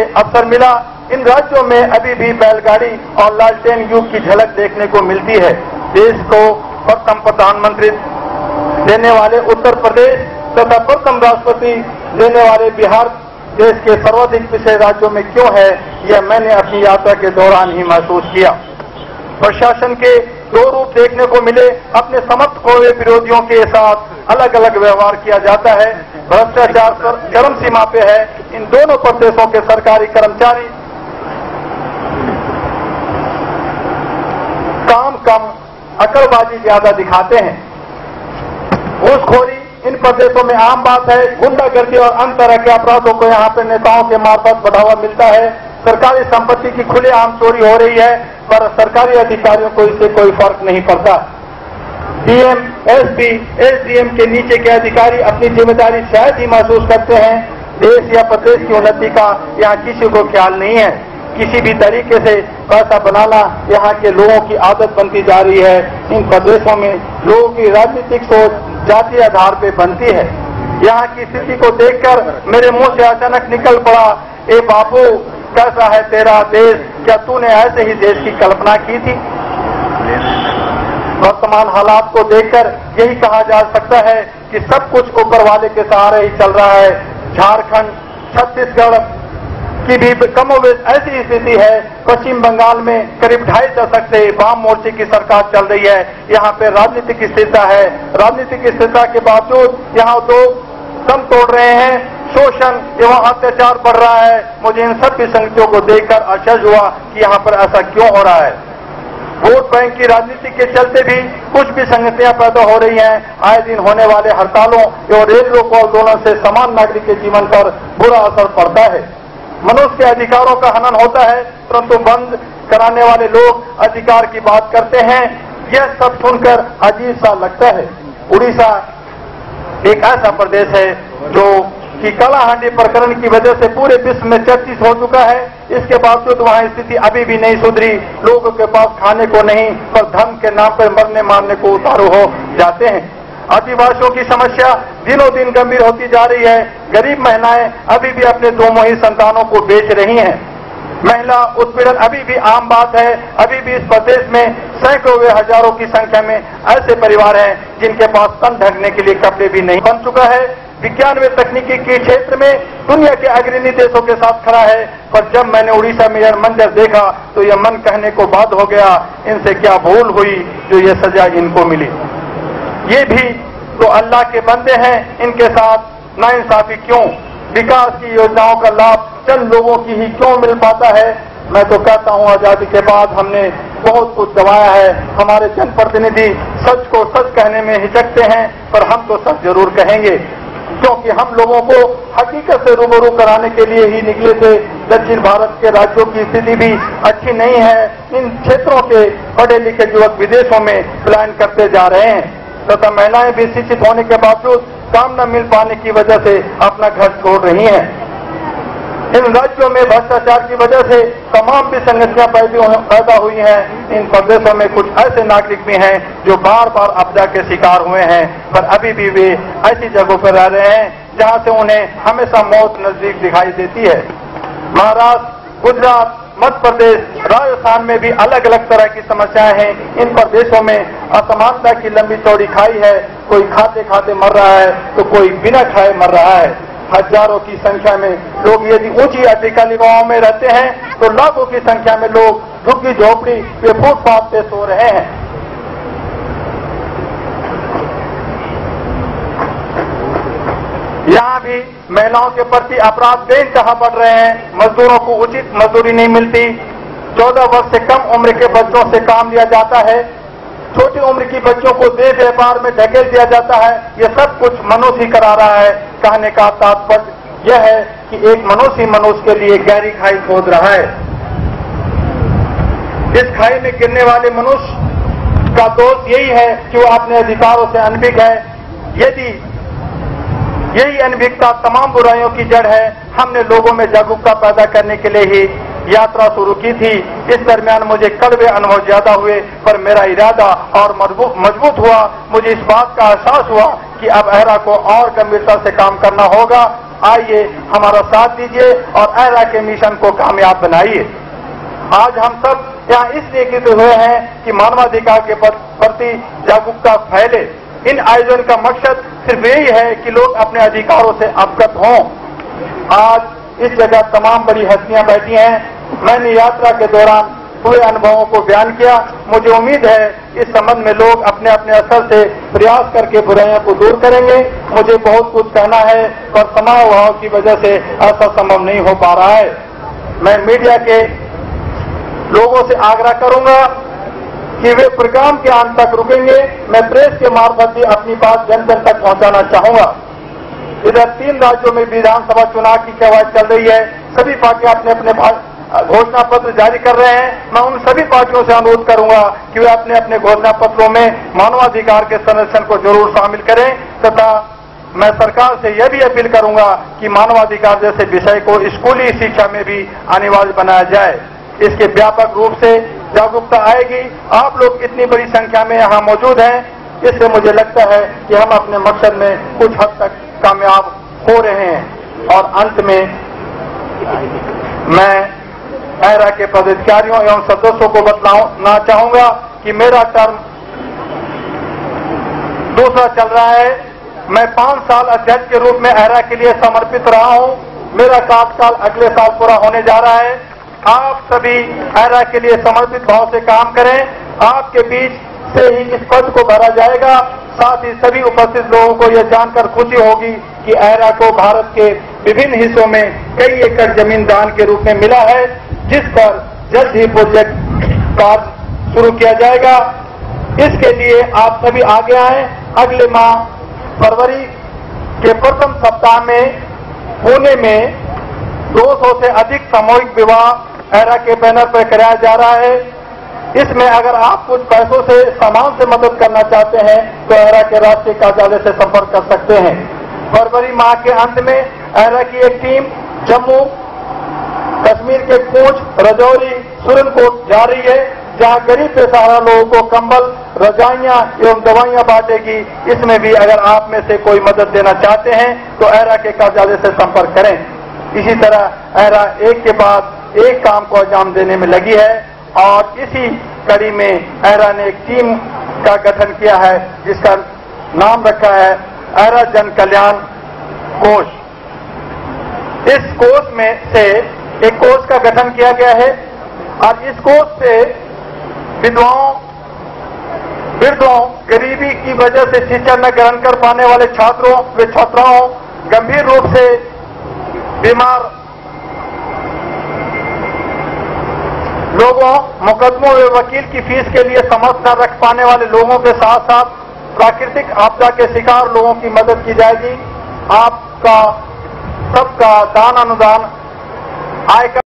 अवसर मिला। इन राज्यों में अभी भी बैलगाड़ी और लालटेन युग की झलक देखने को मिलती है। देश को प्रथम प्रधानमंत्री देने वाले उत्तर प्रदेश तथा प्रथम राष्ट्रपति देने वाले बिहार देश के सर्वाधिक पिछड़े राज्यों में क्यों है, यह मैंने अपनी यात्रा के दौरान ही महसूस किया। प्रशासन के दो रूप देखने को मिले। अपने समर्थ हुए विरोधियों के साथ अलग अलग व्यवहार किया जाता है। भ्रष्टाचार चरम सीमा पे है। इन दोनों प्रदेशों के सरकारी कर्मचारी काम कम, अकड़बाजी ज्यादा दिखाते हैं। घूसखोरी इन प्रदेशों में आम बात है। गुंडागर्दी और अन्य तरह के अपराधों को यहाँ पे नेताओं के मार्फत बढ़ावा मिलता है। सरकारी संपत्ति की खुलेआम चोरी हो रही है, पर सरकारी अधिकारियों को इससे कोई फर्क नहीं पड़ता। डीएम, एसपी, एसडीएम के नीचे के अधिकारी अपनी जिम्मेदारी शायद ही महसूस करते हैं। देश या प्रदेश की उन्नति का यहाँ किसी को ख्याल नहीं है। किसी भी तरीके से पैसा बनाना यहाँ के लोगों की आदत बनती जा रही है। इन प्रदेशों में लोगों की राजनीतिक सोच जातीय आधार पर बनती है। यहाँ की स्थिति को देखकर मेरे मुंह से अचानक निकल पड़ा, ए बाबू कैसा है तेरा देश, क्या तूने ऐसे ही देश की कल्पना की थी? वर्तमान हालात को देखकर यही कहा जा सकता है कि सब कुछ ऊपर वाले के सहारे ही चल रहा है। झारखंड, छत्तीसगढ़ की भी कमोबेश ऐसी स्थिति है। पश्चिम बंगाल में करीब 2.5 दशक से वाम मोर्चे की सरकार चल रही है। यहाँ पे राजनीतिक स्थिरता है। राजनीतिक स्थिरता के बावजूद यहाँ लोग दम तोड़ रहे हैं। शोषण एवं अत्याचार बढ़ रहा है। मुझे इन सब विसंगतियों को देखकर आश्चर्य हुआ कि यहाँ पर ऐसा क्यों हो रहा है। वोट बैंक की राजनीति के चलते भी कुछ विसंगतियां पैदा हो रही हैं। आए दिन होने वाले हड़तालों एवं रेल रोको आंदोलन से सामान्य नागरिक के जीवन पर बुरा असर पड़ता है। मनुष्य के अधिकारों का हनन होता है, परंतु बंद कराने वाले लोग अधिकार की बात करते हैं। यह सब सुनकर अजीब सा लगता है। उड़ीसा एक ऐसा प्रदेश है जो कि कालाहांडी प्रकरण की वजह से पूरे विश्व में चर्चित हो चुका है। इसके बावजूद वहां स्थिति अभी भी नहीं सुधरी। लोगों के पास खाने को नहीं, पर धर्म के नाम पर मरने मारने को उतारू हो जाते हैं। आदिवासियों की समस्या दिनों दिन गंभीर होती जा रही है। गरीब महिलाएं अभी भी अपने 2 मुही संतानों को बेच रही हैं। महिला उत्पीड़न अभी भी आम बात है। अभी भी इस प्रदेश में सैकड़ों वे हजारों की संख्या में ऐसे परिवार हैं जिनके पास तन ढकने के लिए कपड़े भी नहीं बन चुका है। विज्ञान व तकनीकी के क्षेत्र में दुनिया के अग्रणी देशों के साथ खड़ा है, पर जब मैंने उड़ीसा में यह मंजर देखा तो यह मन कहने को बाध्य हो गया, इनसे क्या भूल हुई जो ये सजा इनको मिली। ये भी तो अल्लाह के बंदे हैं, इनके साथ नाइंसाफी क्यों? विकास की योजनाओं का लाभ चंद लोगों की ही क्यों मिल पाता है? मैं तो कहता हूं आजादी के बाद हमने बहुत कुछ दबाया है। हमारे जनप्रतिनिधि सच को सच कहने में हिचकते हैं, पर हम तो सच जरूर कहेंगे, क्योंकि हम लोगों को हकीकत से रूबरू कराने के लिए ही निकले थे। दक्षिण भारत के राज्यों की स्थिति भी अच्छी नहीं है। इन क्षेत्रों के पढ़े लिखे युवक विदेशों में पलायन करते जा रहे हैं तथा महिलाएं भी शिक्षित होने के बावजूद काम न मिल पाने की वजह से अपना घर छोड़ रही हैं। इन राज्यों में भ्रष्टाचार की वजह से तमाम विसंगतियां पैदा हुई हैं। इन प्रदेशों में कुछ ऐसे नागरिक भी हैं जो बार बार आपदा के शिकार हुए हैं, पर अभी भी वे ऐसी जगहों पर रह रहे हैं जहां से उन्हें हमेशा मौत नजदीक दिखाई देती है। महाराष्ट्र, गुजरात, मध्य प्रदेश, राजस्थान में भी अलग अलग तरह की समस्याएं हैं। इन प्रदेशों में असमानता की लंबी चौड़ी खाई है। कोई खाते खाते मर रहा है तो कोई बिना खाए मर रहा है। हजारों की संख्या में लोग यदि ऊंची अट्टालिकाओं में रहते हैं तो लाखों की संख्या में लोग झुग्गी झोपड़ी वे फुटपाथ पे सो रहे हैं। यहाँ भी महिलाओं के प्रति अपराध बेइंतहा बढ़ रहे हैं। मजदूरों को उचित मजदूरी नहीं मिलती। 14 वर्ष से कम उम्र के बच्चों से काम लिया जाता है। छोटी उम्र की बच्चों को देह व्यापार में धकेल दिया जाता है। यह सब कुछ मनुष्य ही करा रहा है। कहने का तात्पर्य यह है कि एक मनुष्य के लिए गहरी खाई खोद रहा है। इस खाई में गिरने वाले मनुष्य का दोष यही है कि वो अपने अधिकारों से अनभिज्ञ है। यदि यही अनभिज्ञता तमाम बुराइयों की जड़ है, हमने लोगों में जागरूकता पैदा करने के लिए ही यात्रा शुरू की थी। इस दरमियान मुझे कड़वे अनुभव ज्यादा हुए, पर मेरा इरादा और मजबूत हुआ। मुझे इस बात का एहसास हुआ कि अब अहरा को और गंभीरता से काम करना होगा। आइए हमारा साथ दीजिए और ऐरा के मिशन को कामयाब बनाइए। आज हम सब यहाँ इसलिए एकत्रित हुए हैं कि मानवाधिकार के प्रति जागरूकता फैले। इन आयोजन का मकसद सिर्फ यही है कि लोग अपने अधिकारों से अवगत हों। आज इस जगह तमाम बड़ी हस्तियां बैठी हैं। मैंने यात्रा के दौरान हुए अनुभवों को बयान किया। मुझे उम्मीद है इस संबंध में लोग अपने अपने स्तर से प्रयास करके बुराइयों को दूर करेंगे। मुझे बहुत कुछ कहना है पर समय अभाव की वजह से ऐसा संभव नहीं हो पा रहा है। मैं मीडिया के लोगों से आग्रह करूंगा कि वे प्रोग्राम के अंत तक रुकेंगे। मैं प्रेस के मार्फत भी अपनी बात जन जन तक पहुंचाना चाहूंगा। इधर 3 राज्यों में विधानसभा चुनाव की कवायद चल रही है। सभी पार्टियां अपने अपने घोषणा पत्र जारी कर रहे हैं। मैं उन सभी पार्टियों से अनुरोध करूंगा कि वे अपने अपने घोषणा पत्रों में मानवाधिकार के संरक्षण को जरूर शामिल करें तथा मैं सरकार से यह भी अपील करूंगा कि मानवाधिकार जैसे विषय को स्कूली शिक्षा में भी अनिवार्य बनाया जाए। इसके व्यापक रूप से जागरूकता आएगी। आप लोग इतनी बड़ी संख्या में यहाँ मौजूद हैं, इससे मुझे लगता है कि हम अपने मकसद में कुछ हद तक कामयाब हो रहे हैं। और अंत में मैं ऐरा के पदाधिकारियों एवं सदस्यों को बतलाना चाहूंगा कि मेरा टर्म दूसरा चल रहा है। मैं 5 साल अध्यक्ष के रूप में ऐरा के लिए समर्पित रहा हूं। मेरा कार्यकाल अगले साल पूरा होने जा रहा है। आप सभी ऐरा के लिए समर्पित भाव से काम करें। आपके बीच से ही इस पद को भरा जाएगा। साथ ही सभी उपस्थित लोगों को यह जानकर खुशी होगी कि ऐरा को भारत के विभिन्न हिस्सों में कई एकड़ जमीन दान के रूप में मिला है, जिस पर जल्द ही प्रोजेक्ट कार्य शुरू किया जाएगा। इसके लिए आप सभी आगे आए। अगले माह फरवरी के प्रथम सप्ताह में पुणे में 200 से अधिक सामूहिक विवाह ऐरा के बैनर पर कराया जा रहा है। इसमें अगर आप कुछ पैसों से सामान से मदद करना चाहते हैं तो ऐरा के राष्ट्रीय कार्यालय से संपर्क कर सकते हैं। फरवरी माह के अंत में ऐरा की एक टीम जम्मू कश्मीर के पूंछ, राजौरी, सुरनकोट जा रही है, जहां गरीब बेसहारा लोगों को कंबल, रजाइयां एवं दवाइयां बांटेगी। इसमें भी अगर आप में से कोई मदद देना चाहते हैं तो ऐरा के कार्यालय से संपर्क करें। इसी तरह ऐरा एक के बाद एक काम को अंजाम देने में लगी है और इसी कड़ी में ऐरा ने एक टीम का गठन किया है जिसका नाम रखा है ऐरा जन कल्याण कोष। इस कोष में से एक कोष का गठन किया गया है और इस कोष से विधवाओं, गरीबी की वजह से शिक्षा न ग्रहण कर पाने वाले छात्रों व छात्राओं, गंभीर रूप से बीमार लोगों, मुकदमों व वकील की फीस के लिए समर्थ न रख पाने वाले लोगों के साथ साथ प्राकृतिक आपदा के शिकार लोगों की मदद की जाएगी। आपका सबका दान अनुदान आयकर